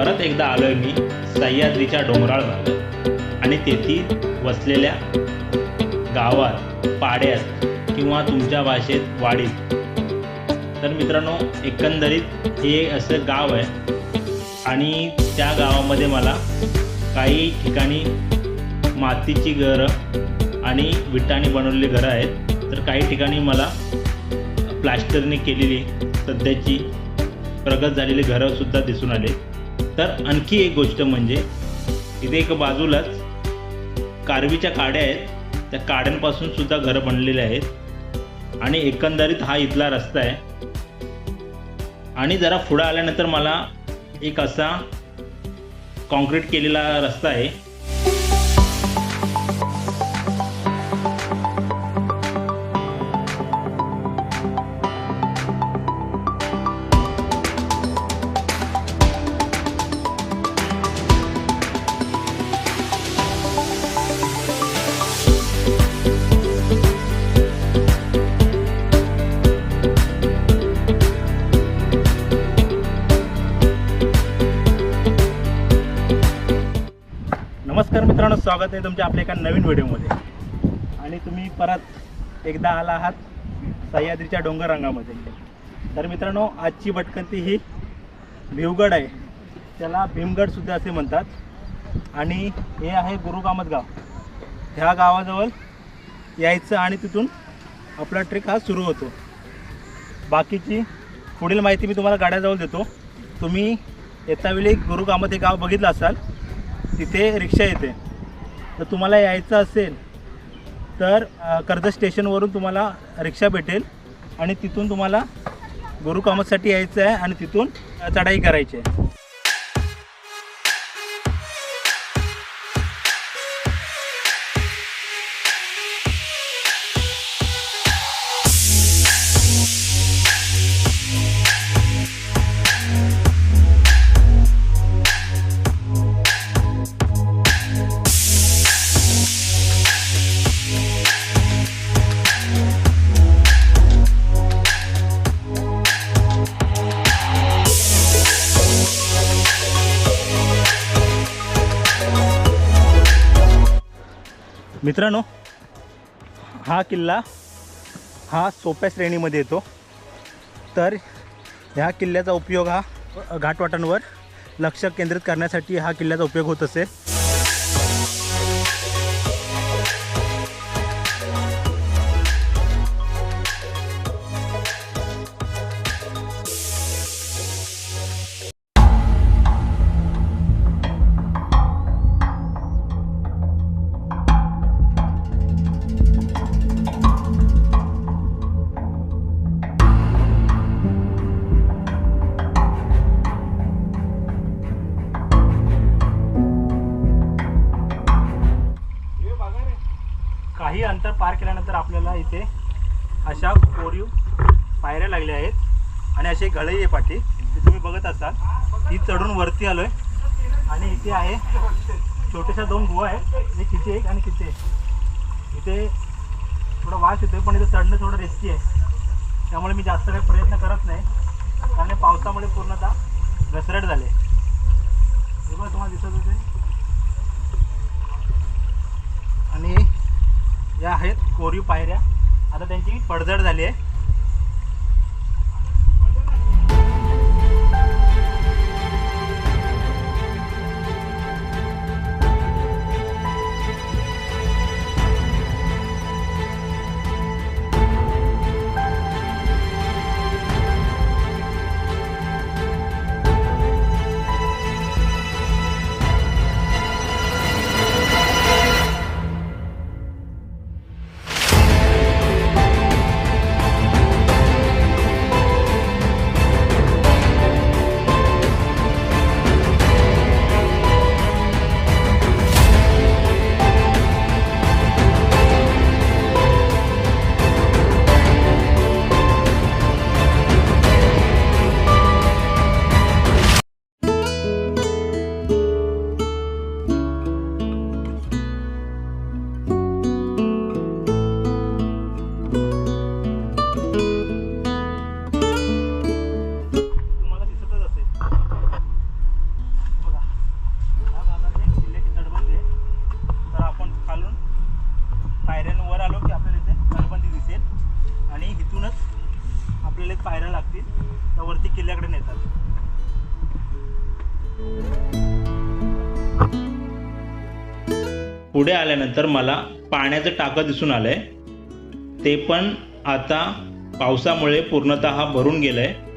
परत एकदा आलोय मी सह्याद्रीच्या डोंगराळ भागात आणि तेथील वसलेल्या गावात, पाड्यात किंवा तुमच्या भाषेत वाडीत। तर मित्रांनो, एकंदरीत हे असं गाव आहे आणि त्या गावामध्ये मला काही ठिकाणी मातीची घरं आणि विटांनी बनवलेली घरं आहेत, तर काही ठिकाणी मला प्लास्टरने केलेली सध्याची प्रगत झालेली घरंसुद्धा दिसून आले। तर आणखी एक गोष्ट म्हणजे इथे एक बाजूलाच कारवीच्या काड्या आहेत, त्या काड्यांपासून सुद्धा घरं बनलेली आहेत आणि एकंदरीत हा इथला रस्ता आहे। आणि जरा पुढे आल्यानंतर मला एक असा कॉन्क्रीट केलेला रस्ता आहे। नमस्कार मित्रांनो, स्वागत आहे तुमच्या आपल्या एका नवीन व्हिडिओमध्ये। आणि तुम्ही परत एकदा आला आहात सह्याद्रीच्या डोंगर रंगामध्ये। तर मित्रांनो, आजची भटकंती ही भिवगड आहे, त्याला भीमगडसुद्धा असे म्हणतात। आणि हे आहे गुरुकामत गाव। ह्या गावाजवळ यायचं आणि तिथून आपला ट्रेक हा सुरू होतो। बाकीची पुढील माहिती मी तुम्हाला गाड्याजवळ देतो। तुम्ही येतावेळी गुरुकामत हे गाव बघितलं असाल, तिथे रिक्षा येते। तर तुम्हाला यायचं असेल तर कर्जत स्टेशनवरून तुम्हाला रिक्षा भेटेल आणि तिथून तुम्हाला गुरुकामतसाठी यायचं आहे आणि तिथून चढाई करायची आहे। मित्रांनो, हा किल्ला हा सोप्या श्रेणीमध्ये येतो। तर ह्या किल्ल्याचा उपयोग हा घाटवाटांवर लक्ष केंद्रित करण्यासाठी हा किल्ल्याचा उपयोग होत असेल। काही अंतर पार केल्यानंतर आपल्याला इथे अशा कोरीव पायऱ्या लागल्या आहेत आणि असे घळई आहे पाठी, ते तुम्ही बघत असाल। ही चढून वरती आलोय आणि इथे आहे छोट्याशा दोन गुहा आहेत, एक इथे एक आणि तिथे। इथे थोडा वास येतोय पण इथे चढणं थोडं रिस्की आहे, त्यामुळे मी जास्त काही प्रयत्न करत नाही, कारण पावसामुळे पूर्णतः घसरट झाले। हे बघा तुम्हाला दिसत होते। आणि या आहेत कोरीव पायऱ्या, आता त्यांची पडझड झाली आहे। पुढे आल्यानंतर मला पाण्याचं टाकं दिसून आलं आहे, ते पण आता पावसामुळे पूर्णतः भरून गेलं आहे.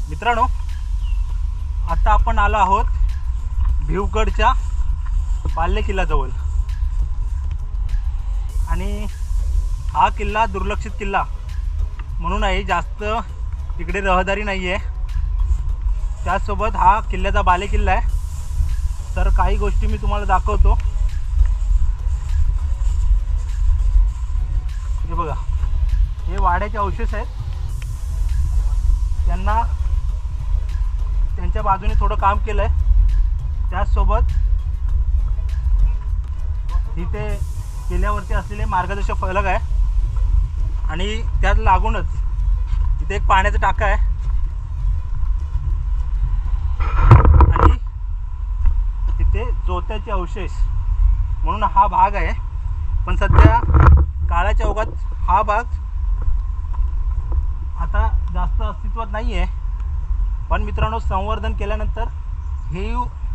मित्रांनो, आता आपण आलो आहोत भिवगडच्या बालेकिल्ल्याजवळ. आणि हा किल्ला दुर्लक्षित किल्ला म्हणून आहे, जास्त तिकडे रहदारी नाही आहे. त्याचसोबत हा किल्ल्याचा बालेकिल्ला आहे. तर काही गोष्टी मी तुम्हाला दाखवतो. हे बघा, हे वाड्याचे अवशेष आहेत. त्यांच्या बाजूने थोडं काम केलं आहे. त्याचसोबत इथे किल्ल्यावरती असलेले मार्गदर्शक फलक आहे आणि त्यात लागूनच इथे एक पाण्याचं टाका आहे आणि तिथे जोत्याचे अवशेष म्हणून हा भाग आहे. पण सध्या काळाच्या ओघात हा भाग आता जास्त अस्तित्वात नाही आहे. पण मित्रांनो, संवर्धन केल्यानंतर हे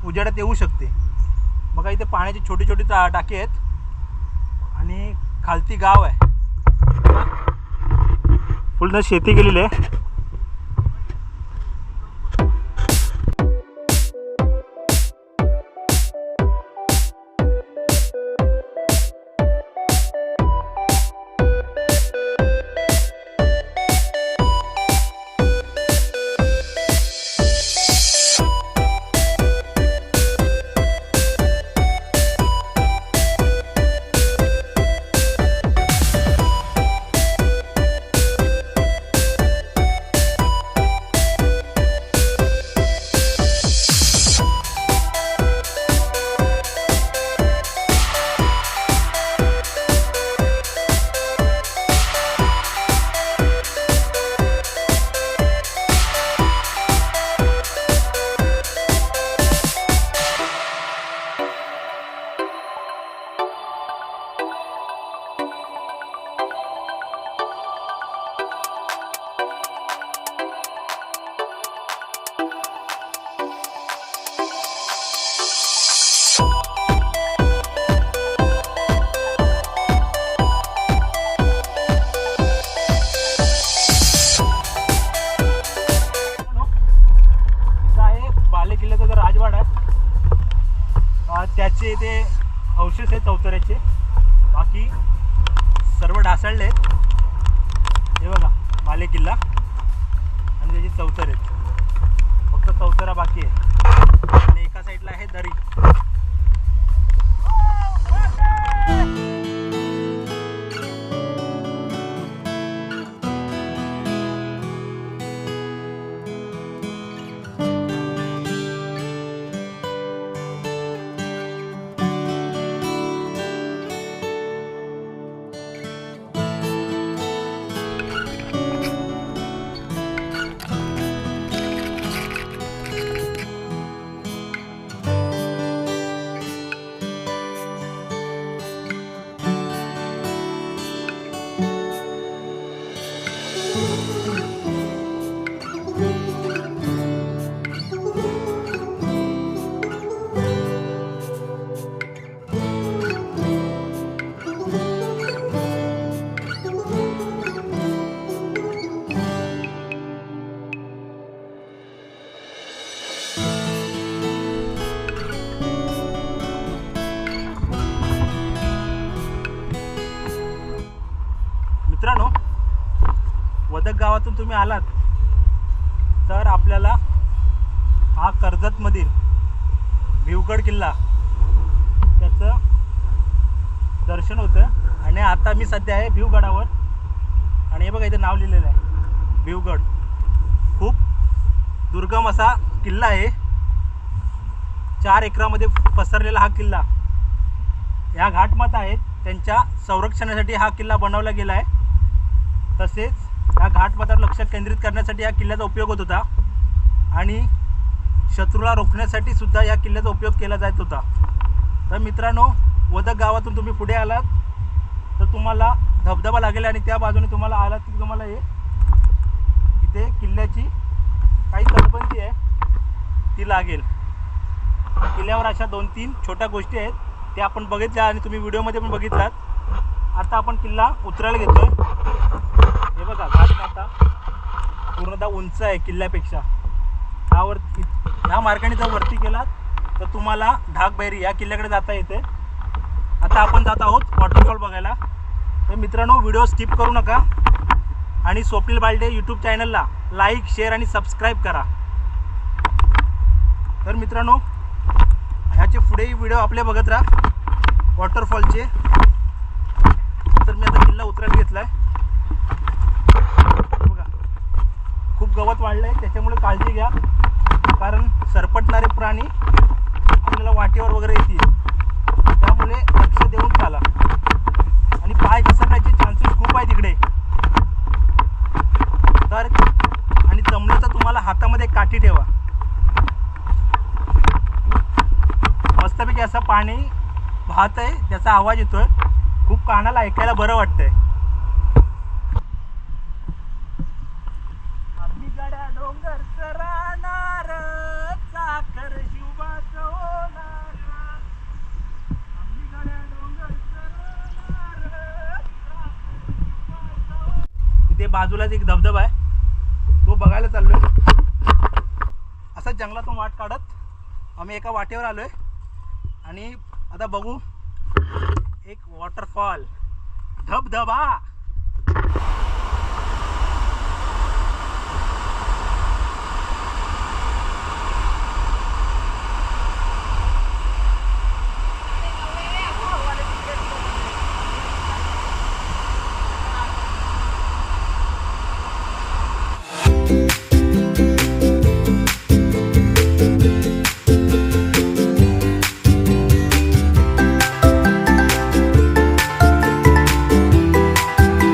उजेडात येऊ शकते. बघा, इथे पाण्याची छोटी छोटी टाकी आहेत आणि खालती गाव आहे. पूर्ण शेती केलेली आहे. त्याचे ते अवशेष आहेत चौतऱ्याचे. बाकी सर्व ढासळले आहेत. हे बघा, बालेकिल्ला आणि त्याची चौतर आहेत. फक्त चौतरा बाकी आहे आणि एका साईडला आहे दरी. मित्रांनो, वदक गावातून तुम्ही आलात तर आपल्याला हा कर्जतमधील भिवगड किल्ला त्याचं दर्शन होतं आणि आता मी सध्या आहे भिवगडावर आणि हे बघा इथे नाव लिहिलेलं आहे भिवगड. खूप दुर्गम असा किल्ला आहे. 4 एकरामध्ये पसरलेला हा किल्ला. ह्या घाटमाता आहेत त्यांच्या संरक्षणासाठी हा किल्ला बनवला गेला आहे. तसेच ह्या घाटमातावर लक्ष केंद्रित करण्यासाठी या किल्ल्याचा उपयोग होत होता आणि शत्रूला रोखण्यासाठी सुद्धा या किल्ल्याचा उपयोग केला जात होता. तर मित्रांनो, वदक गावातून तुम्ही पुढे आलात तर तुम्हाला धबधबा लागेल आणि त्या बाजूने तुम्हाला आलात की तुम्हाला हे इथे किल्ल्याची काही तटबंदी आहे ती लागेल. किल्ल्यावर अशा 2-3 छोट्या गोष्टी आहेत त्या आपण बघितल्या आणि तुम्ही व्हिडिओमध्ये पण बघितलात. आता आपण किल्ला उतरायला घेतोय. हे बघा घाटमाता पूर्णतः उंच आहे किल्ल्यापेक्षा. ह्या मार्गाने जर वरती गेलात तर तुम्हाला ढाकबैरी या किल्ल्याकडे जाता येते. आता आपण जात आहोत वॉटरफॉल बघायला. तर मित्रांनो, व्हिडिओ स्किप करू नका आणि स्वप्नील बालडे यूट्यूब चॅनलला लाईक, शेअर आणि सबस्क्राईब करा. तर मित्रांनो, ह्याचे पुढेही व्हिडिओ आपले बघत राहा वॉटरफॉलचे. तर मी आता किल्ला उतरायला घेतला आहे. बघा खूप गवत वाढलं आहे त्याच्यामुळे काळजी घ्या, कारण सरपटणारे प्राणी आपल्याला वाटेवर वगैरे येतील. त्यामुळे लक्ष देऊन चाला आणि पाय घसरण्याचे चान्सेस खूप आहे तिकडे. तर आणि जमलं तर तुम्हाला हातामध्ये काठी ठेवा. मस्तपैकी असं पाणी वाहत आहे, त्याचा आवाज येतोय. खूप कानाला ऐकायला बरं वाटतंय. आम्ही गड्या डोंगर चराणार, साखर शिवाचं होणार. आम्ही गड्या डोंगर चराणार, साखर शिवाचं होणार. इथे बाजूलाच एक धबधबा आहे, तो बघायला चाललोय. असंच जंगलातून वाट काढत आम्ही एका वाटेवर आलोय आणि आता बघू एक वॉटरफॉल, धबधबा.